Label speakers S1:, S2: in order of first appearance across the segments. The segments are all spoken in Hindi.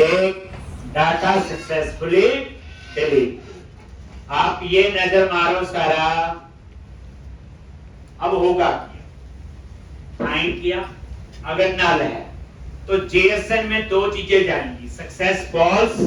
S1: एक डाटा सक्सेसफुली डिलीट। आप ये नजर मारो सारा, अब होगा क्या, फाइंड किया, अगर नल है तो जेएसएन में दो चीजें जाएंगी, सक्सेस फॉल्स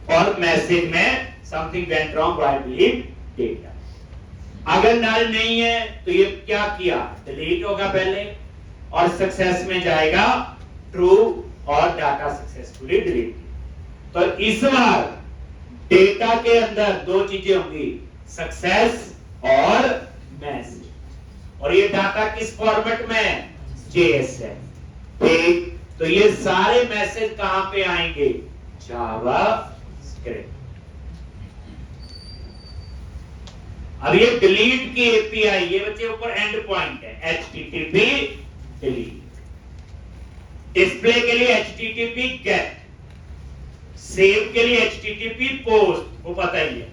S1: और मैसेज में something went wrong while delete data. अगर नल नहीं है तो ये क्या किया, डिलीट होगा पहले और सक्सेस में जाएगा ट्रू और डाटा सक्सेसफुली डिलीट। तो इस बार डेटा के अंदर दो चीजें होंगी, सक्सेस और मैसेज, और ये डाटा किस फॉर्मेट में, जेएसएन। ठीक, तो ये सारे मैसेज कहां पे आएंगे, जावा स्क्रिप्ट। अब ये डिलीट की एपीआई, ये बच्चे ऊपर एंड पॉइंट है, http डिलीट। डिस्प्ले के लिए http गेट, सेव के लिए http पोस्ट, वो पता ही है,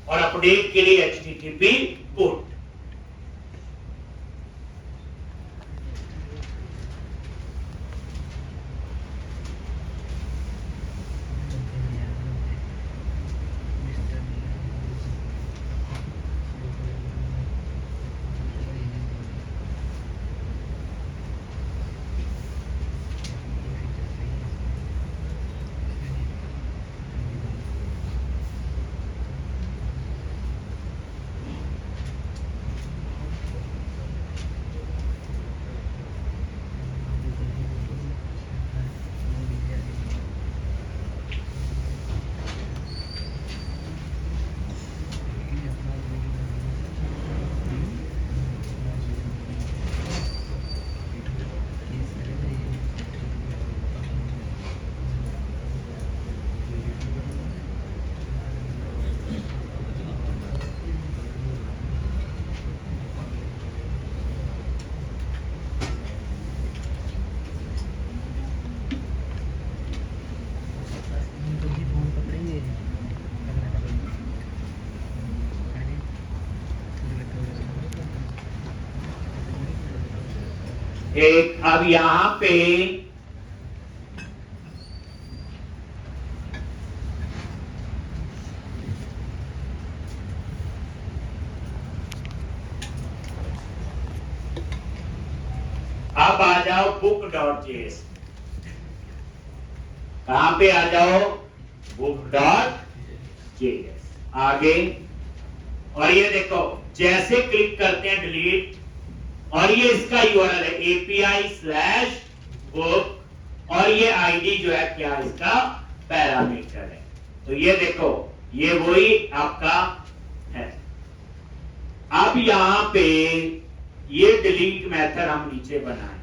S1: और अपडेट के लिए http पुट। एक अब यहां पे अब आ जाओ book.js, कहां पे आ जाओ, book.js आगे, और ये देखो जैसे क्लिक करते हैं डिलीट, और ये इसका यूआरएल है API/book, और ये आईडी जो है क्या इसका पैरामीटर है। तो ये देखो ये वही आपका है। अब यहां पे ये डिलीट मेथड हम नीचे बनाए,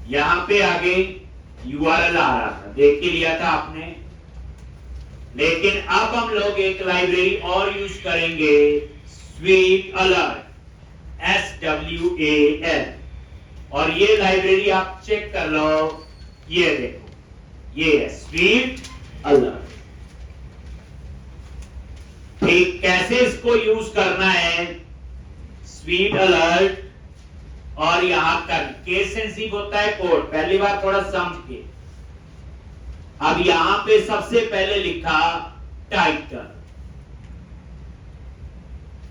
S1: यहां पे आगे यूआरएल आ रहा था, देख के लिया था आपने, लेकिन अब हम लोग एक लाइब्रेरी और यूज करेंगे, स्वीट अलर्ट, SWAL, और ये लाइब्रेरी आप चेक कर लो, ये देखो ये है स्वीट अलर्ट। ठीक, कैसे इसको यूज करना है, स्वीट अलर्ट, और यहां तक केस सेंसिटिव होता है कोड, पहली बार थोड़ा समझ के। अब यहां पे सबसे पहले लिखा टाइटल,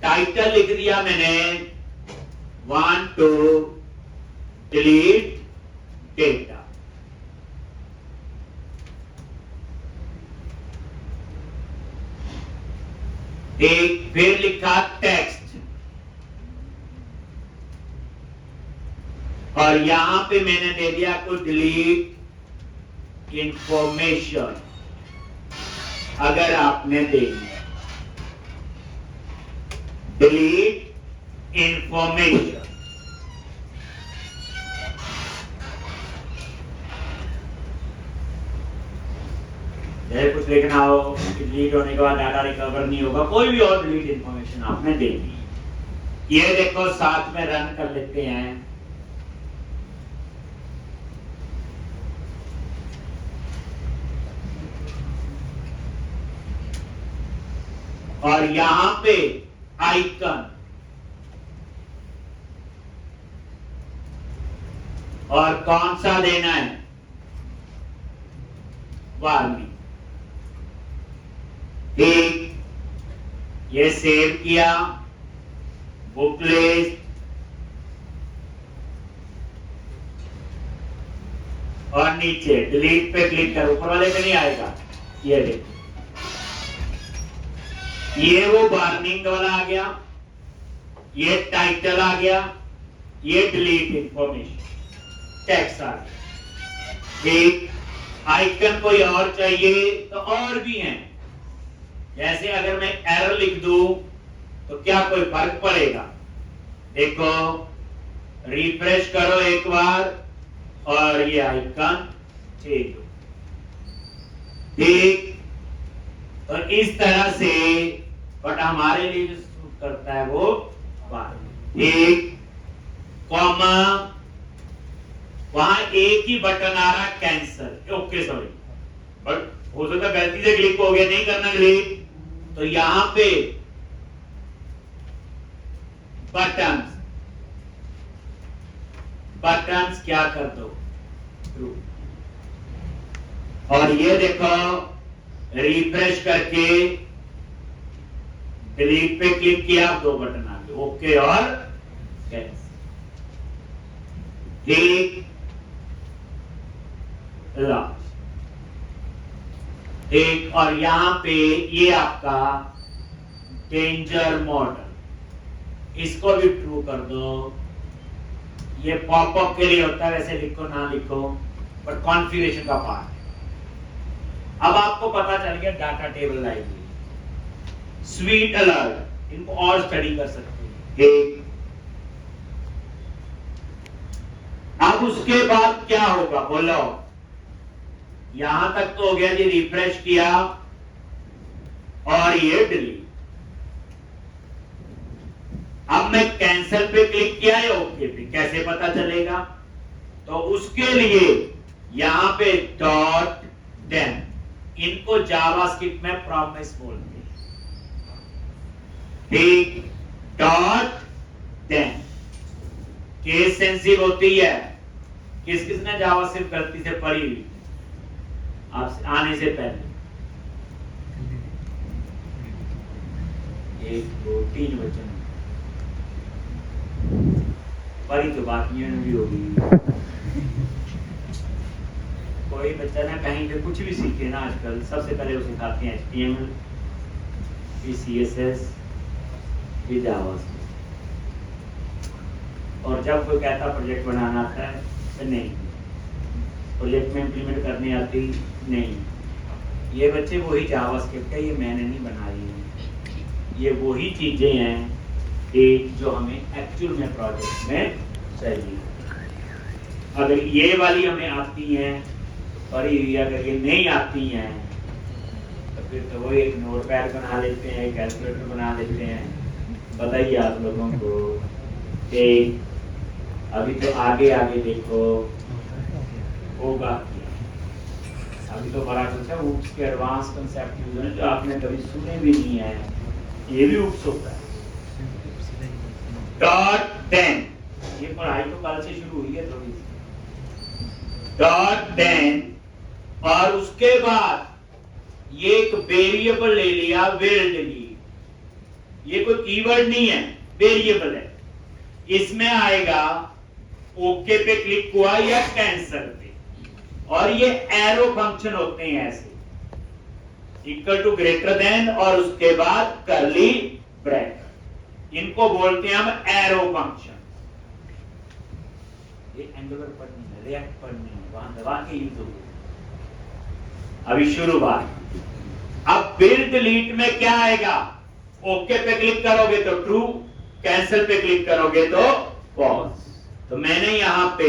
S1: टाइटल लिख दिया मैंने, want to delete data। एक फिर लिखा टेक्स्ट, और यहां पे मैंने दे दिया को डिलीट इंफॉर्मेशन, अगर आपने देनी है डिलीट इंफॉर्मेशन। कुछ लिखना हो, डिलीट होने के बाद डाटा रिकवर नहीं होगा, कोई भी और डिलीट इंफॉर्मेशन आपने देनी है। ये देखो साथ में रन कर लेते हैं, और यहां पे आइकन, और कौन सा देना है, वार्निंग। ठीक, ये सेव किया, बुकलेट, और नीचे डिलीट पे क्लिक कर, ऊपर वाले पे नहीं आएगा। ये देखो, ये वो वार्निंग वाला आ गया, ये टाइटल आ गया, ये डिलीट इंफॉर्मेशन टेक्स्ट आ गया। ठीक, आइकन कोई और चाहिए तो और भी हैं। जैसे अगर मैं एरर लिख दूं तो क्या कोई फर्क पड़ेगा? देखो, रिफ्रेश करो एक बार और ये आइकन चेंज हो। ठीक, तो इस तरह से, बट हमारे लिए जो सूट करता है वो बार। एक कॉमा, वहां एक ही बटन आ रहा, कैंसल, ओके सॉरी, बट हो सकता गलती से क्लिक हो गया, नहीं करना क्लिक, तो यहां पे बटन क्या कर दो, ट्रू। और ये देखो, रिफ्रेश करके डिलीट पे क्लिक किया, 2 बटन आ गए, ओके और कैंसिल। ठीक, एक, और यहां पे ये आपका डेंजर मॉडल, इसको भी ट्रू कर दो। ये पॉपअप के लिए होता है, वैसे लिखो ना लिखो, पर कॉन्फ़िगरेशन का पार्ट है। अब आपको पता चल गया data table library, sweet alert, इनको और स्टडी कर सकते हैं। अब उसके बाद क्या होगा बोलो? यहां तक तो हो गया जी, रिफ्रेश किया और ये डिलीट। अब मैं कैंसिल पे क्लिक किया या ओके पे, कैसे पता चलेगा? तो उसके लिए यहां पे डॉट देन, इनको जावास्क्रिप्ट में प्रॉमिस बोलते हैं। ठीक, डॉट देन केस सेंसिटिव होती है। किसने जावास्क्रिप्ट गलती से पढ़ी हुई आप आने से पहले? 1 2 3 वचन पढ़ी तो बात नहीं भी होगी। कोई बच्चा ना कहीं पे कुछ भी सीखे ना, आजकल सबसे पहले वो सिखाते हैं HTML, फिर CSS, फिर जावास्क्रिप्ट। और जब कोई कहता प्रोजेक्ट बनाना आता है तो नहीं, प्रोजेक्ट में इंप्लीमेंट करने आती नहीं। ये बच्चे वही जावास्क्रिप्ट है, ये मैंने नहीं बनाई है, ये वही चीजें हैं कि जो हमें एक्चुअल में प्रोजेक्ट में चाहिए। अगर ये वाली हमें आती हैं पढ़ी हुई, अगर ये नहीं आती हैं तो फिर तो वही एक नोटपैड बना लेते हैं, एक कैलकुलेटर बना लेते हैं। बताइए आप लोगों को कि अभी तो आगे आगे देखो होगा। अभी तो बड़ा कुछ है, ऊप्स के एडवांस कंसेप्ट यूज है जो आपने कभी सुने भी नहीं है, ये भी ऊप्स होता है। डॉट देन, ये पढ़ाई तो कल से शुरू हुई है थोड़ी सी। डॉट देन, और उसके बाद ये एक वेरिएबल ले लिया, विल डिलीट। ये कोई कीवर्ड नहीं है, वेरिएबल है। इसमें आएगा ओके पे क्लिक हुआ या कैंसिल पे, और ये एरो फंक्शन होते हैं ऐसे, इक्वल टू ग्रेटर देन और उसके बाद कर्ली ब्रैकेट, इनको बोलते हैं हम एरो फंक्शन। ये एंगुलर पर नहीं है, रिएक्ट पर नहीं है, वहां दबा के यूज होगा। अभी शुरुआत। अब विल डिलीट में क्या आएगा? ओके पे क्लिक करोगे तो ट्रू, कैंसिल पे क्लिक करोगे तो फॉल्स। तो मैंने यहां पे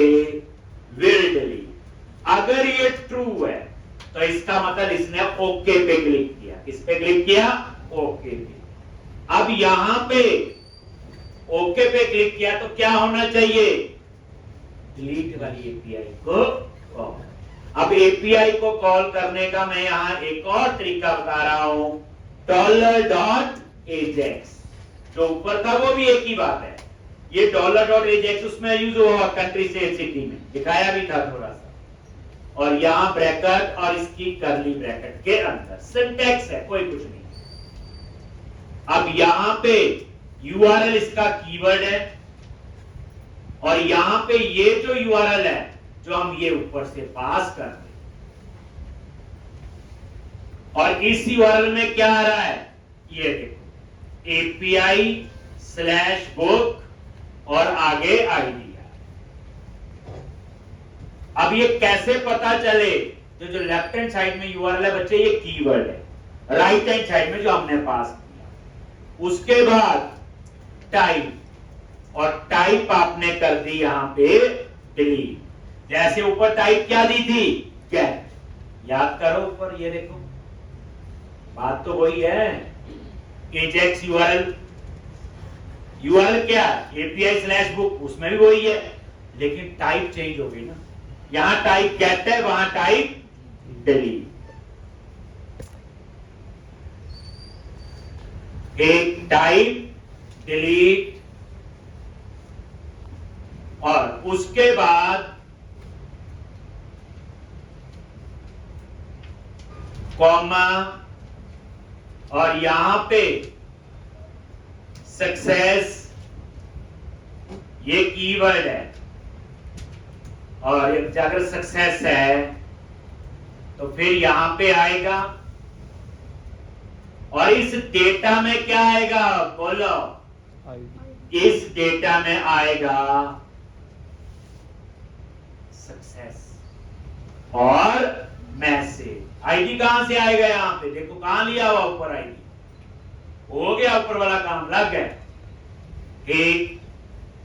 S1: विल डिलीट, अगर ये ट्रू है तो इसका मतलब इसने ओके पे क्लिक किया। किस पे क्लिक किया? ओके पे। अब यहां पे ओके पे क्लिक किया तो क्या होना चाहिए? डिलीट वाली एपीआई को कॉल। अब एपीआई को कॉल करने का मैं यहां एक और तरीका बता रहा हूं, $.ajax। जो ऊपर था वो भी एक ही बात है, ये $.ajax उसमें यूज हुआ कंट्री से सिटी में, दिखाया भी था थोड़ा सा। और यहां ब्रैकेट और इसकी करली ब्रैकेट के अंदर सिंटैक्स है, कोई कुछ नहीं। अब यहां पे यूआरएल इसका कीवर्ड है और यहां पे ये जो यूआरएल है जो हम ये ऊपर से पास कर रहे, और इस यूआरएल में क्या आ रहा है, ये देखो API/book और आगे आईडी। अब ये कैसे पता चले, जो लेफ्ट हैंड साइड में यूआरएल है बच्चे ये कीवर्ड है, राइट हैंड साइड में जो हमने पास किया, उसके बाद टाइप, और टाइप आपने कर दी यहां पे डिलीट। जैसे ऊपर टाइप क्या दी थी, गेट, याद करो ऊपर ये देखो, बात तो वही है, एजेक्स यूआरएल, यूआरएल क्या API/book, उसमें भी वही है, लेकिन टाइप चेंज हो गई ना, यहां टाइप गेट है, वहां टाइप डिलीट। एक टाइप डिलीट और उसके बाद कॉमा और यहां पे सक्सेस, ये कीवर्ड है, और अगर सक्सेस है तो फिर यहां पे आएगा, और इस डेटा में क्या आएगा, बोलो, इस डेटा में आएगा सक्सेस और मैसेज। आईडी कहां से आएगा, यहां पे देखो कहां लिया हुआ ऊपर आईडी, हो गया ऊपर वाला काम लग गया। एक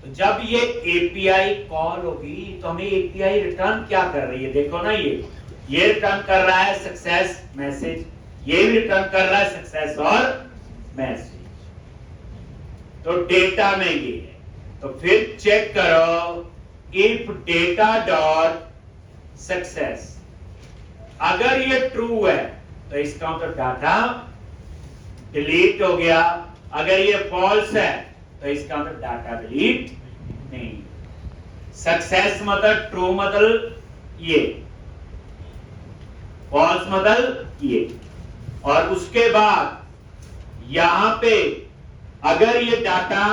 S1: तो जब ये एपीआई कॉल होगी तो हमें एपीआई रिटर्न क्या कर रही है, देखो ना, ये रिटर्न कर रहा है सक्सेस मैसेज, ये भी रिटर्न कर रहा है सक्सेस और मैसेज, तो डेटा में ये है। तो फिर चेक करो, इफ डेटा डॉट सक्सेस, अगर ये ट्रू है तो इसका मतलब डाटा डिलीट हो गया, अगर ये फॉल्स है तो इसका मतलब डाटा डिलीट नहीं। सक्सेस मतलब ट्रू मतलब ये, फॉल्स मतलब ये, और उसके बाद यहां पे अगर ये डाटा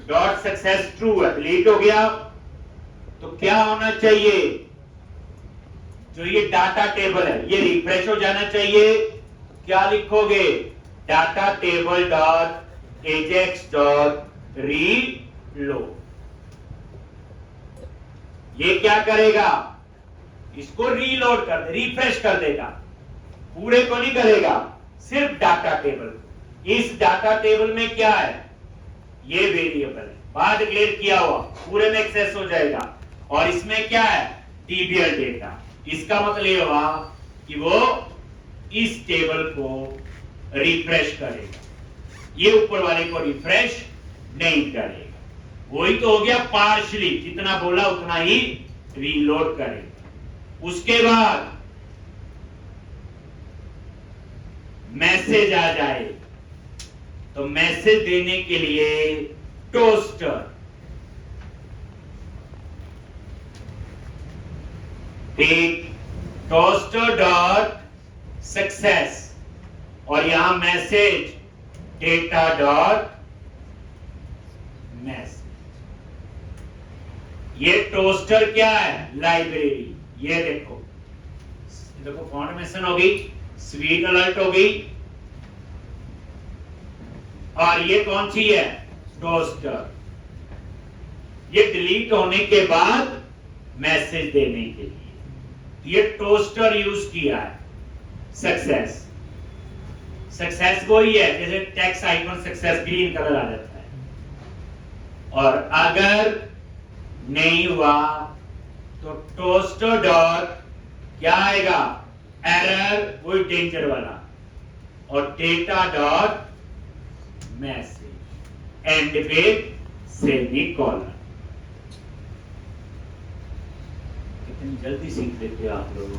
S1: डॉट सक्सेस ट्रू है, डिलीट हो गया, तो क्या होना चाहिए, जो ये डाटा टेबल है ये रिफ्रेश हो जाना चाहिए। क्या लिखोगे, data table dot Ajax dot reload, ये क्या करेगा, इसको रीलोड कर दे, रिफ्रेश कर देगा, पूरे को नहीं करेगा, सिर्फ डाटा टेबल। इस डाटा टेबल में क्या है, ये वेरिएबल है, बाद डिक्लेयर किया हुआ, पूरे में एक्सेस हो जाएगा, और इसमें क्या है, टीबीएल डेटा। इसका मतलब ये हुआ कि वो इस टेबल को रिफ्रेश करेगा, ये ऊपर वाले को रिफ्रेश नहीं करेगा। वही तो हो गया पार्शली, जितना बोला उतना ही रीलोड करेगा। उसके बाद मैसेज आ जाए तो मैसेज देने के लिए टोस्टर, एक टोस्टर डॉट सक्सेस, और यहां मैसेज डेटा डॉट मैसेज। ये टोस्टर क्या है, लाइब्रेरी, ये देखो, देखो फॉर्मेशन हो गई, स्वीट अलर्ट हो गई, और ये कौन सी है, टोस्टर। ये डिलीट होने के बाद मैसेज देने के लिए ये टोस्टर यूज किया है। सक्सेस, सक्सेस वही है जैसे text icon success green colour आ जाता है, और अगर नहीं हुआ तो टोस्टर डॉट क्या आएगा, एरर, वही डेंजर वाला, और data dot message and with semicolon. कितनी जल्दी सीख लेते हो आप लोग।